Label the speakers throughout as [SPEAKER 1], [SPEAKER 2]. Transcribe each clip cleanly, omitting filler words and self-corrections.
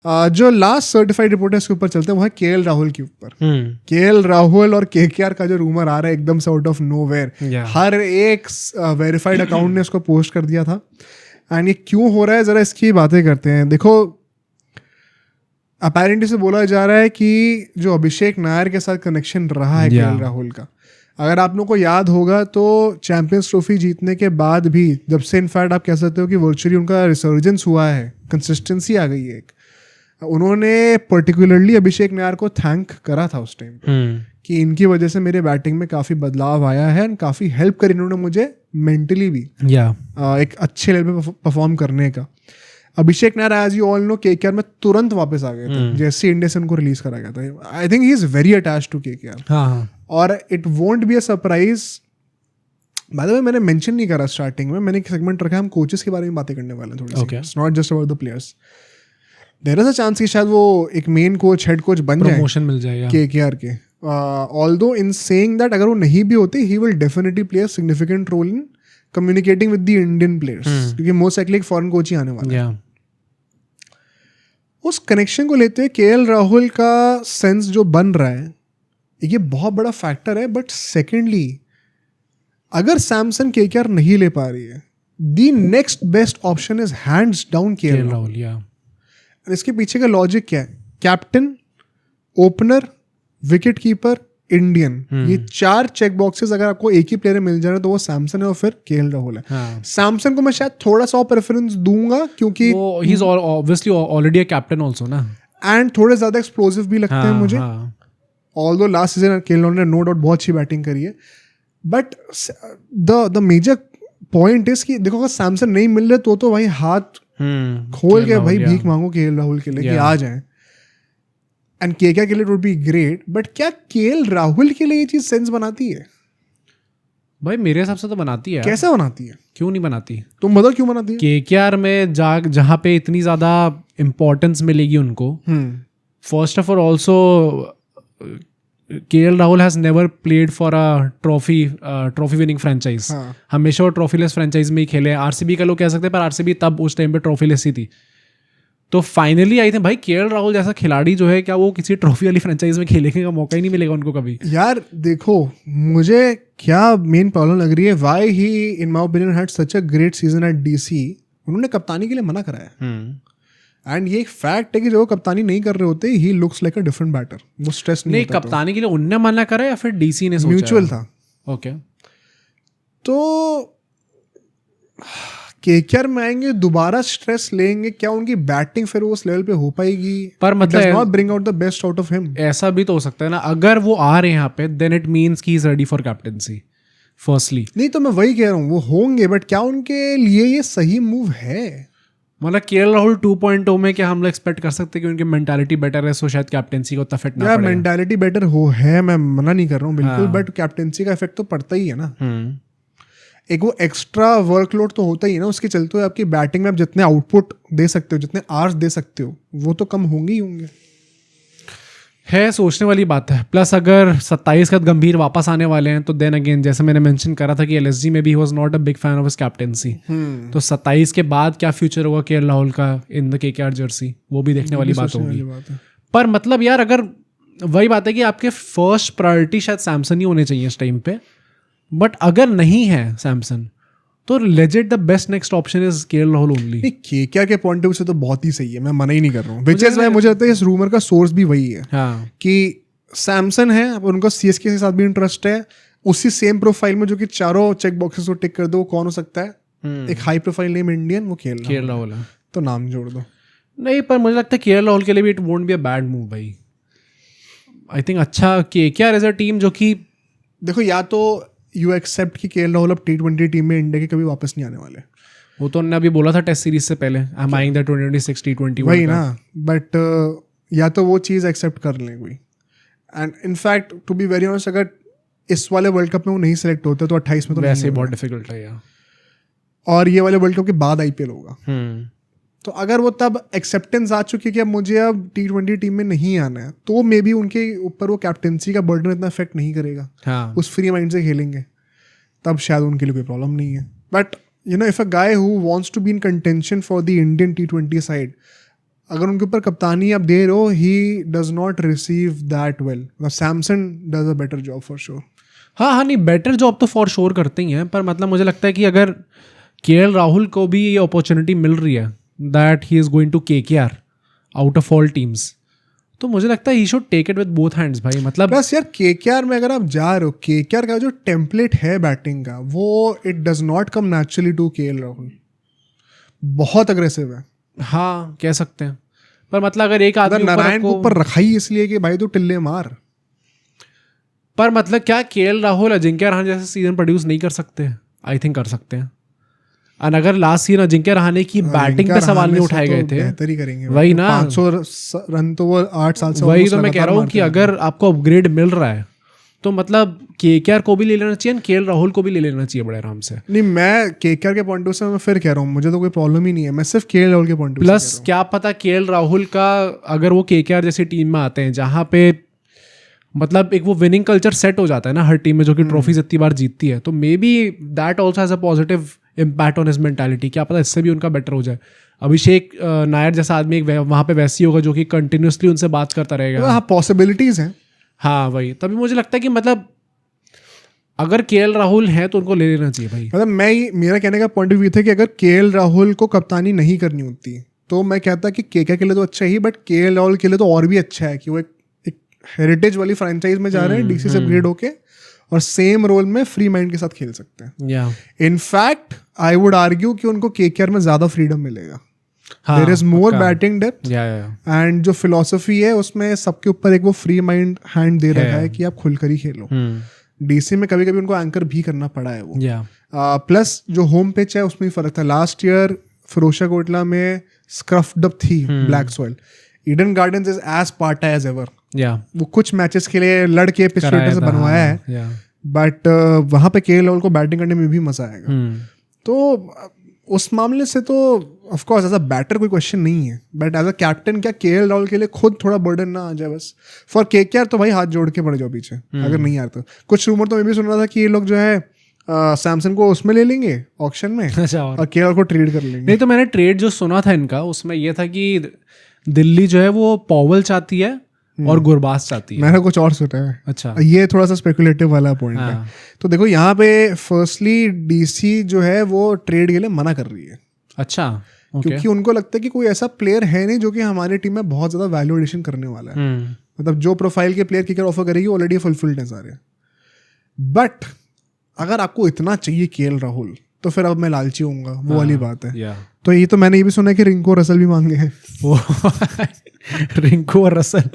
[SPEAKER 1] जो last certified report है इसके ऊपर चलते हैं वो है केएल राहुल के ऊपर। केएल राहुल और केकेआर का जो रूमर आ रहा है एकदम से आउट ऑफ नोवेयर, हर एक वेरीफाइड अकाउंट ने उसको पोस्ट कर दिया था। एंड ये क्यों हो रहा है जरा इसकी बातें करते हैं। देखो अपेरेंटली से बोला जा रहा है कि जो अभिषेक नायर के साथ कनेक्शन रहा है केएल राहुल का, अगर आप लोगों को याद होगा तो चैंपियंस ट्रॉफी जीतने के बाद भी, जब से इनफैक्ट आप कह सकते हो कि वर्चुअली उनका रिसर्जेंस हुआ है, कंसिस्टेंसी आ गई है एक, उन्होंने पर्टिकुलरली अभिषेक नायर को थैंक करा था उस टाइम कि इनकी वजह से मेरे बैटिंग में काफ़ी बदलाव आया है एंड काफ़ी हेल्प करी इन्होंने मुझे मेंटली भी एक अच्छे लेवल पे परफॉर्म करने का। Abhishek Nayar as you all know KKR में तुरंत वापस आ गए थे जैसे इंडिया से उनको रिलीज करा गया था। I think he is very attached to KKR और it won't be a surprise. By the way मैंने मेंशन नहीं करा स्टार्टिंग में, मैंने एक सेगमेंट रखा है हम कोचेस के बारे में बातें करने वाले हैं थोड़ी सी, it's not just about the players. There is a chance कि शायद वो एक मेन कोच हेड कोच बन जाए,
[SPEAKER 2] प्रमोशन मिल जाएगा
[SPEAKER 1] केकेआर के। ऑल्दो इन सेइंग दैट अगर वो नहीं भी होते he will definitely play a significant role in communicating with the Indian players, क्योंकि मोस्ट लाइकली एक फॉरेन कोच ही आने वाला है। उस कनेक्शन को लेते हुए केएल राहुल का सेंस जो बन रहा है ये बहुत बड़ा फैक्टर है। बट सेकेंडली अगर सैमसन केकेआर नहीं ले पा रही है, the next best option is hands down KL Rahul. इसके पीछे का लॉजिक क्या है? Captain, opener, wicket keeper, Indian, ये 4 चेक बॉक्सेस अगर आपको एक ही प्लेयर मिल जाए तो वो सैमसन है और फिर केएल राहुल है। सैमसन को मैं शायद थोड़ा सा प्रेफरेंस दूंगा क्योंकि
[SPEAKER 2] he is obviously already a captain also ना,
[SPEAKER 1] एंड थोड़े ज्यादा एक्सप्लोसिव भी लगते हैं मुझे। Although last season KL Rahul ने नो डाउट बहुत अच्छी बैटिंग करी है, but the major point is कि देखो अगर सैमसन नहीं मिल रहे तो भाई हाथ खोल के भाई भीख मांगो केएल राहुल के लिए कि आ जाए। एंड केकेआर के लिए वुड बी ग्रेट, बट क्या केएल राहुल के लिए ये चीज सेंस बनाती है?
[SPEAKER 2] भाई मेरे हिसाब से तो बनाती है।
[SPEAKER 1] कैसे बनाती है? क्यों
[SPEAKER 2] नहीं बनाती?
[SPEAKER 1] तुम बताओ क्यों बनाती है?
[SPEAKER 2] केकेआर में जहाँ पे इतनी ज्यादा इंपॉर्टेंस मिलेगी उनको, first of all also KL Rahul has never played for a trophy winning franchise. हमेशा वो ट्रॉफीलेस फ्रेंचाइज में ही खेले। आरसीबी का लोग कह सकते हैं, पर आरसीबी तब उस टाइम पे ट्रॉफीलेस ही थी। तो फाइनली आई थिंक भाई केएल राहुल जैसा खिलाड़ी जो है, क्या वो किसी ट्रॉफी वाली फ्रेंचाइज में खेलने का मौका ही नहीं मिलेगा उनको कभी? यार
[SPEAKER 1] देखो मुझे क्या मेन प्रॉब्लम लग रही है, why he in my opinion had such a great season at DC. उन्होंने कप्तानी के लिए मना कराया एंड ये एक फैक्ट है कि जो कप्तानी नहीं कर रहे होते he looks like a different batter. वो स्ट्रेस नहीं होता।
[SPEAKER 2] कप्तानी के लिए उनने मना करा या फिर डीसी ने सोचा?
[SPEAKER 1] म्यूचुअल था।
[SPEAKER 2] ओके
[SPEAKER 1] तो केकेआर में आएंगे दोबारा स्ट्रेस लेंगे, क्या उनकी बैटिंग फिर उस लेवल पे हो पाएगी?
[SPEAKER 2] पर मतलब
[SPEAKER 1] not bring out the best out of him.
[SPEAKER 2] ऐसा भी तो हो सकता है ना, अगर वो आ रहे हैं यहाँ पे देन इट मींस कि he is ready for captaincy firstly.
[SPEAKER 1] नहीं तो मैं वही कह रहा हूँ वो होंगे, बट क्या उनके लिए ये सही मूव है?
[SPEAKER 2] मतलब केएल राहुल 2.0 में क्या हम लोग एक्सपेक्ट कर सकते हैं कि उनकी मेंटालिटी बेटर है, सो शायद कैप्टेंसी को उतना इफेक्ट ना पड़े?
[SPEAKER 1] मेंटालिटी बेटर हो है, मैं मना नहीं कर रहा हूँ बिल्कुल, बट कैप्टेंसी का इफेक्ट तो पड़ता ही है ना। एक वो एक्स्ट्रा वर्कलोड तो होता ही है ना, उसके चलते हुए आपकी बैटिंग में आप जितने आउटपुट दे सकते हो, जितने आवर्स दे सकते हो, वो तो कम होंगे ही होंगे।
[SPEAKER 2] है सोचने वाली बात है। प्लस अगर 27 का गंभीर वापस आने वाले हैं तो देन अगेन जैसे मैंने मेंशन करा था कि एलएसजी में भी was not a big fan of his captaincy. तो 27 के बाद क्या फ्यूचर होगा केएल राहुल का इन द केकेआर जर्सी, वो भी देखने वाली बात होगी। पर मतलब यार अगर वही बात है कि आपके फर्स्ट प्रायोरिटी शायद सैमसन ही होने चाहिए इस टाइम पे, बट अगर नहीं है सैमसन तो legit the best next option is KL Rahul only.
[SPEAKER 1] KKR के पॉइंट ऑफ व्यू से तो बहुत ही सही है, मैं मना ही नहीं कर रहा हूँ। विच इज व्हाई मुझे लगता है इस रूमर का सोर्स भी वही है कि सैमसन है, उनका सीएसके के साथ भी इंटरेस्ट है, उसी सेम प्रोफाइल में जो कि चारों चेक बॉक्सेस को टिक कर दो। कौन हो सकता है? एक हाई प्रोफाइल नेम इंडियन, वो केएल राहुल है, तो नाम जोड़ दो।
[SPEAKER 2] नहीं पर मुझे लगता है केएल राहुल के लिए भी it won't be a bad move भाई। आई थिंक अच्छा केकेआर एज अ टीम जो कि
[SPEAKER 1] देखो या तो यू एक्सेप्ट कि केएल राहुल अब T20 टीम में इंडिया के कभी वापस नहीं आने वाले।
[SPEAKER 2] वो तो उन्होंने अभी बोला था टेस्ट सीरीज से पहले I am eyeing the 2026 T20
[SPEAKER 1] वही ना, बट या तो वो चीज़ एक्सेप्ट कर लें कोई। And in fact to be very honest अगर इस वाले वर्ल्ड कप में वो नहीं सेलेक्ट होते तो 28 में तो
[SPEAKER 2] वैसे बहुत डिफिकल्ट है यार,
[SPEAKER 1] और ये वाले वर्ल्ड कप के बाद आईपीएल होगा। तो अगर वो तब एक्सेप्टेंस आ चुकी है कि अब मुझे अब T20 टीम में नहीं आना है, तो मे बी उनके ऊपर वो कैप्टेंसी का बर्डन इतना इफेक्ट नहीं करेगा। उस फ्री माइंड से खेलेंगे, तब शायद उनके लिए कोई प्रॉब्लम नहीं है। But you know if a guy who wants to be in contention for the Indian T20 side, अगर उनके ऊपर कप्तानी आप दे रहे हो, he does not receive that well. Samson does a better job for sure.
[SPEAKER 2] हाँ नहीं, बेटर जॉब तो फॉर श्योर करते ही हैं, पर मतलब मुझे लगता है कि अगर केएल राहुल को भी ये अपॉर्चुनिटी मिल रही है that he is going to KKR out of all teams, तो मुझे लगता है he should take it with both hands भाई. मतलब
[SPEAKER 1] प्लस यार KKR में अगर आप जा रहे हो, KKR का जो टेम्पलेट है बैटिंग का, वो it does not come naturally to KL Rahul. बहुत अग्रेसिव है.
[SPEAKER 2] हाँ कह सकते हैं, पर मतलब अगर एक आदमी
[SPEAKER 1] नारायण को ऊपर रखा ही इसलिए कि भाई तू टिल्ले मार.
[SPEAKER 2] पर मतलब क्या केएल राहुल अजिंक्य रहाणे जैसे सीजन प्रोड्यूस नहीं कर सकते? आई थिंक कर सकते हैं. और अगर लास्ट सीजन अजिंक्य रहाणे की बैटिंग पे सवाल नहीं उठाए गए थे,
[SPEAKER 1] बेहतर ही करेंगे
[SPEAKER 2] वही ना,
[SPEAKER 1] 500 रन तो वो 8 साल से
[SPEAKER 2] वही तो मैं कह रहा हूँ कि अगर आपको अपग्रेड मिल रहा है तो मतलब KKR को भी ले लेना चाहिए, केएल राहुल को भी ले लेना चाहिए बड़े आराम से.
[SPEAKER 1] नहीं, मैं KKR के पॉइंट ऑफ से मैं फिर कह रहा हूँ, मुझे तो कोई प्रॉब्लम ही नहीं है, मैं सिर्फ KL राहुल के पॉइंट ऑफ
[SPEAKER 2] प्लस क्या पता केएल राहुल का अगर वो KKR जैसी टीम में आते हैं जहाँ पे मतलब एक वो विनिंग कल्चर सेट हो जाता है ना हर टीम में जो कि ट्रॉफीज इतनी बार जीतती है, तो may be that also has a positive impact on his mentality. क्या पता इससे भी उनका बेटर हो जाए. अभिषेक नायर जैसा आदमी एक वहाँ पे वैसी होगा जो कि कंटिन्यूसली उनसे बात करता रहेगा.
[SPEAKER 1] हाँ, पॉसिबिलिटीज हैं.
[SPEAKER 2] हाँ वही, तभी मुझे लगता है कि मतलब अगर केएल राहुल है तो उनको ले लेना चाहिए भाई.
[SPEAKER 1] मतलब मेरा कहने का पॉइंट ऑफ व्यू था कि अगर KL राहुल को कप्तानी नहीं करनी होती तो मैं कहता कि KKR के लिए तो अच्छा ही, बट KL राहुल के लिए तो और भी अच्छा है कि वो एक हेरिटेज वाली फ्रेंचाइज में जा रहे हैं, DC से अपग्रेड होके, और सेम रोल में फ्री माइंड के साथ खेल सकते हैं. इनफैक्ट आई वुड आर्ग्यू कि उनको KKR में ज्यादा फ्रीडम मिलेगा. There is more batting depth, and जो फिलोसफी है उसमें सबके ऊपर एक वो फ्री माइंड हैंड दे रखा है कि आप खुलकर ही खेलो. DC में कभी कभी उनको एंकर भी करना पड़ा है वो. प्लस जो होम पिच है उसमें भी फर्क था. लास्ट ईयर फिरोजशाह कोटला में स्क्रफ्ड अप थी black soil. Eden Gardens is as पार्टा एज एवर. वो कुछ मैचेस के लिए लड़के पिच फिल्टर से बनवाया है, बट वहां पे KL राहुल को बैटिंग करने में भी मजा आएगा. तो उस मामले से तो of course as a batter कोई क्वेश्चन नहीं है, बट एज अ कैप्टन क्या KL राहुल के लिए खुद थोड़ा बर्डन ना आ जाए बस. फॉर KKR तो भाई हाथ जोड़ के पड़ जाओ पीछे अगर नहीं आता. कुछ रूमर तो मैं भी सुन रहा था कि ये लोग जो है सैमसन को उसमें ले लेंगे ऑक्शन में और KL को ट्रेड कर लेंगे.
[SPEAKER 2] नहीं तो मैंने ट्रेड जो सुना था इनका उसमें ये था कि दिल्ली जो है वो पॉवल चाहती है और गुरबाज चाहती है.
[SPEAKER 1] मैंने कुछ और सुना है.
[SPEAKER 2] अच्छा,
[SPEAKER 1] ये थोड़ा सा स्पेकुलेटिव वाला पॉइंट है. तो देखो यहाँ पे फर्स्टली DC जो है वो ट्रेड के लिए मना कर रही है.
[SPEAKER 2] अच्छा,
[SPEAKER 1] क्योंकि उनको लगता है कि कोई ऐसा प्लेयर है नहीं जो कि हमारी टीम में बहुत ज्यादा वैल्यू एडिशन करने वाला है. मतलब जो प्रोफाइल के प्लेयर KKR ऑफर करेगी ऑलरेडी फुलफिल्ड है सारे. बट अगर आपको इतना चाहिए KL राहुल तो फिर अब मैं लालची होऊंगा, वो वाली बात है. तो ये तो मैंने ये भी सुना है कि रिंकू रसल भी मांगे हैं.
[SPEAKER 2] रिंकू और रसल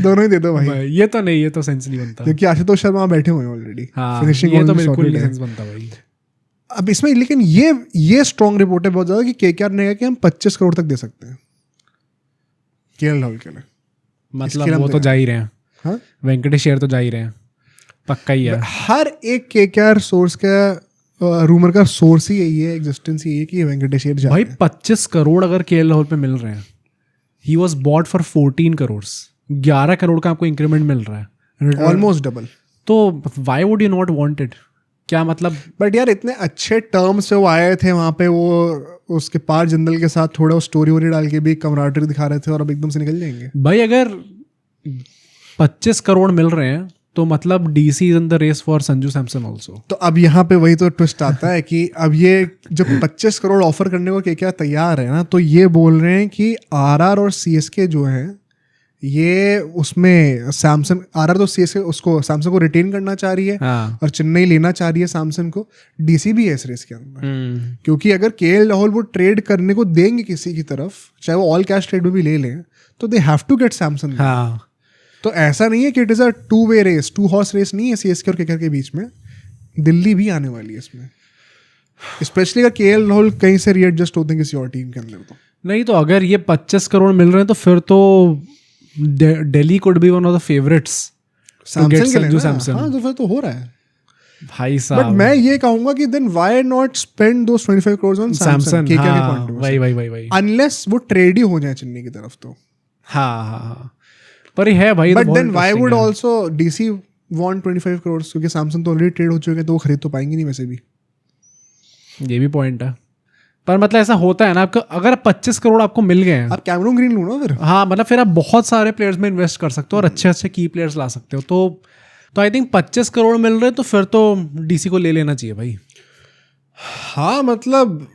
[SPEAKER 1] दोनों ही दे दो भाई.
[SPEAKER 2] ये तो नहीं, ये तो सेंस नहीं बनता
[SPEAKER 1] क्योंकि आशुतोष शर्मा बैठे हुए हैं ऑलरेडी.
[SPEAKER 2] फिनिशिंग ये तो बिल्कुल नहीं सेंस बनता भाई.
[SPEAKER 1] अब इसमें लेकिन ये स्ट्रॉन्ग रिपोर्ट है बहुत ज्यादा कि KKR ने कहा कि हम 25 करोड़ तक दे सकते हैं KL राहुल के लिए.
[SPEAKER 2] मतलब वो तो जा ही रहे हैं.
[SPEAKER 1] हाँ,
[SPEAKER 2] वेंकटेश अय्यर तो जा ही रहे हैं, पक्का ही है.
[SPEAKER 1] हर एक KKR सोर्स का रूमर का सोर्स ही यही है, एग्जिस्टेंस ही है कि वेंकटेश अय्यर जा
[SPEAKER 2] भाई 25 करोड़ अगर KL राहुल पे मिल रहे हैं. He was bought for 14 crore. 11 crore का आपको इंक्रीमेंट मिल रहा है,
[SPEAKER 1] ऑलमोस्ट डबल.
[SPEAKER 2] तो why would you not want it? क्या मतलब?
[SPEAKER 1] बट यार इतने अच्छे टर्म्स से वो आए थे वहाँ पे, वो उसके पार जिंदल के साथ थोड़ा वो स्टोरी वोरी डाल के भी कमराटरी दिखा रहे थे, और अब एकदम से निकल जाएंगे
[SPEAKER 2] भाई. अगर 25 करोड़ मिल रहे हैं तो मतलब DC is in the race for Sanju Samson also.
[SPEAKER 1] तो अब यहाँ पे वही तो ट्विस्ट आता है कि अब ये जब 25 करोड़ ऑफर करने को KKR तैयार है ना, तो ये बोल रहे हैं कि RR और CSK जो है ये उसमें सैमसन, RR तो CSK उसको सैमसन को रिटेन करना चाह रही है. और चेन्नई लेना चाह रही है सैमसन को. DC भी है इस रेस के अंदर, क्योंकि अगर KL राहुल वो ट्रेड करने को देंगे किसी की तरफ, चाहे वो ऑल कैश ट्रेड में भी ले लें, तो they have to get Samson. तो ऐसा नहीं है कि it is a 2-way race, 2 horse race नहीं है CSK और KKR के बीच में. दिल्ली भी आने वाली है इसमें, स्पेशली अगर KL राहुल कहीं से रीएडजस्ट होते हैं किसी और टीम के अंदर. तो
[SPEAKER 2] नहीं, तो अगर ये 25 करोड़ मिल रहे हैं तो फिर तो Delhi could be one of the favourites
[SPEAKER 1] Samson के लिए. हाँ, तो फिर तो हो रहा है
[SPEAKER 2] भाई साहब.
[SPEAKER 1] बट मैं ये कहूंगा कि then why not spend those 25 crore on Samson KKR के पॉइंट ऑफ व्यू.
[SPEAKER 2] वही
[SPEAKER 1] अनलेस वो ट्रेड ही हो जाए चेन्नई की तरफ तो.
[SPEAKER 2] हाँ, पर ये है भाई.
[SPEAKER 1] But then why would also DC want 25 crore, क्योंकि सैमसन तो ऑलरेडी ट्रेड हो चुके हैं, तो वो खरीद तो पाएंगे नहीं वैसे भी.
[SPEAKER 2] ये भी पॉइंट है. पर मतलब ऐसा होता है ना, आपको अगर 25 करोड़ आपको मिल गए हैं,
[SPEAKER 1] आप कैमरून ग्रीन लो ना फिर।
[SPEAKER 2] हाँ मतलब फिर आप बहुत सारे प्लेयर्स में इन्वेस्ट कर सकते हो और अच्छे अच्छे की प्लेयर्स ला सकते हो। तो आई थिंक 25 करोड़ मिल रहे तो फिर तो डीसी को ले लेना चाहिए भाई।
[SPEAKER 1] हाँ मतलब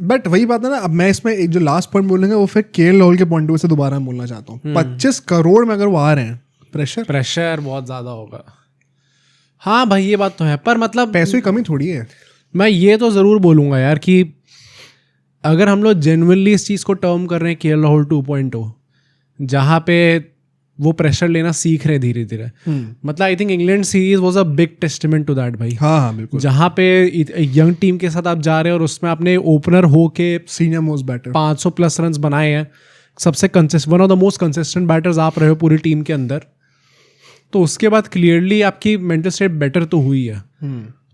[SPEAKER 1] बट वही बात है ना, अब मैं इसमें एक जो लास्ट पॉइंट बोलेंगे वो फिर केएल राहुल के पॉइंट ऑफ व्यू से दोबारा बोलना चाहता हूँ। 25 करोड़ में अगर वो आ रहे हैं, प्रेशर
[SPEAKER 2] बहुत ज़्यादा होगा। हाँ भाई ये बात तो है, पर मतलब
[SPEAKER 1] पैसों की कमी थोड़ी है।
[SPEAKER 2] मैं ये तो ज़रूर बोलूँगा यार कि अगर हम लोग जेन्युइनली इस चीज़ को टर्म कर रहे हैं केएल राहुल 2.0, जहाँ पे वो प्रेशर लेना सीख रहे धीरे धीरे, मतलब I think England series was a big testament to that भाई।
[SPEAKER 1] हाँ बिल्कुल।
[SPEAKER 2] जहाँ पे यंग टीम के साथ आप जा रहे हैं और उसमें आपने ओपनर हो के
[SPEAKER 1] senior most batter
[SPEAKER 2] 500 plus run बनाए हैं, सबसे one of the most consistent batters आप रहे हो पूरी टीम के अंदर, तो उसके बाद क्लियरली आपकी मेंटल स्टेट बेटर तो हुई है।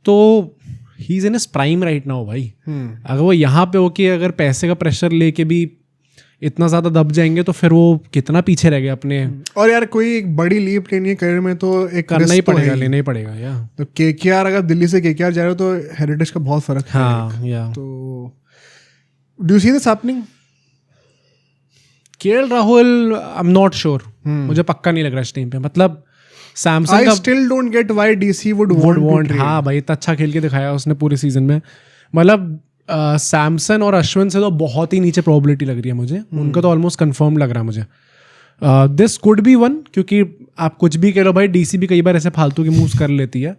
[SPEAKER 2] तो he is in his prime right now भाई। अगर वो यहाँ पे हो कि अगर पैसे का प्रेशर लेके भी इतना ज़्यादा दब जाएंगे तो फिर वो कितना पीछे रह गए अपने।
[SPEAKER 1] और यार कोई एक बड़ी लीप लेनी है करियर में तो एक
[SPEAKER 2] करना ही
[SPEAKER 1] risk तो
[SPEAKER 2] पड़ेगा,
[SPEAKER 1] है ही।
[SPEAKER 2] लेना ही पड़ेगा या
[SPEAKER 1] तो केकेआर अगर दिल्ली से केकेआर जा रहे हो तो हेरिटेज का बहुत फर्क है।
[SPEAKER 2] हाँ या
[SPEAKER 1] तो do you see this happening?
[SPEAKER 2] KL Rahul I am not sure, मुझे पक्का नहीं लग रहा इस टीम पे। मतलब सैमसन
[SPEAKER 1] आई
[SPEAKER 2] का
[SPEAKER 1] still don't get why DC would
[SPEAKER 2] would want,
[SPEAKER 1] want.
[SPEAKER 2] हाँ भाई इतना अच्छा खेल के दिखाया उसने पूरे सीजन में। मतलब सैमसन और अश्विन से तो बहुत ही नीचे प्रोबेबिलिटी लग रही है मुझे, उनका तो ऑलमोस्ट कंफर्म लग रहा है मुझे। दिस कुड बी वन, क्योंकि आप कुछ भी कह लो भाई, डीसी भी कई बार ऐसे फालतू के मूव्स कर लेती है,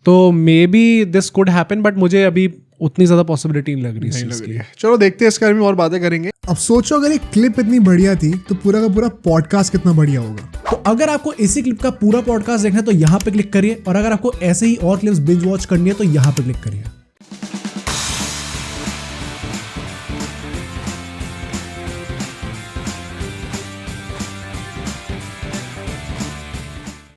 [SPEAKER 2] तो may be this could happen, but मुझे अभी उतनी ज़्यादा पॉसिबिलिटी नहीं लग रही इस चीज़ की।
[SPEAKER 1] चलो देखते हैं इसके बारे में और बातें करेंगे।
[SPEAKER 3] अब सोचो अगर एक क्लिप इतनी बढ़िया थी तो पूरा का पूरा पॉडकास्ट कितना बढ़िया होगा।
[SPEAKER 4] तो अगर आपको इसी क्लिप का पूरा पॉडकास्ट देखना है तो यहाँ पे क्लिक करिए, और अगर आपको ऐसे ही और क्लिप्स बिंज वॉच करनी है तो यहाँ पे क्लिक करिए।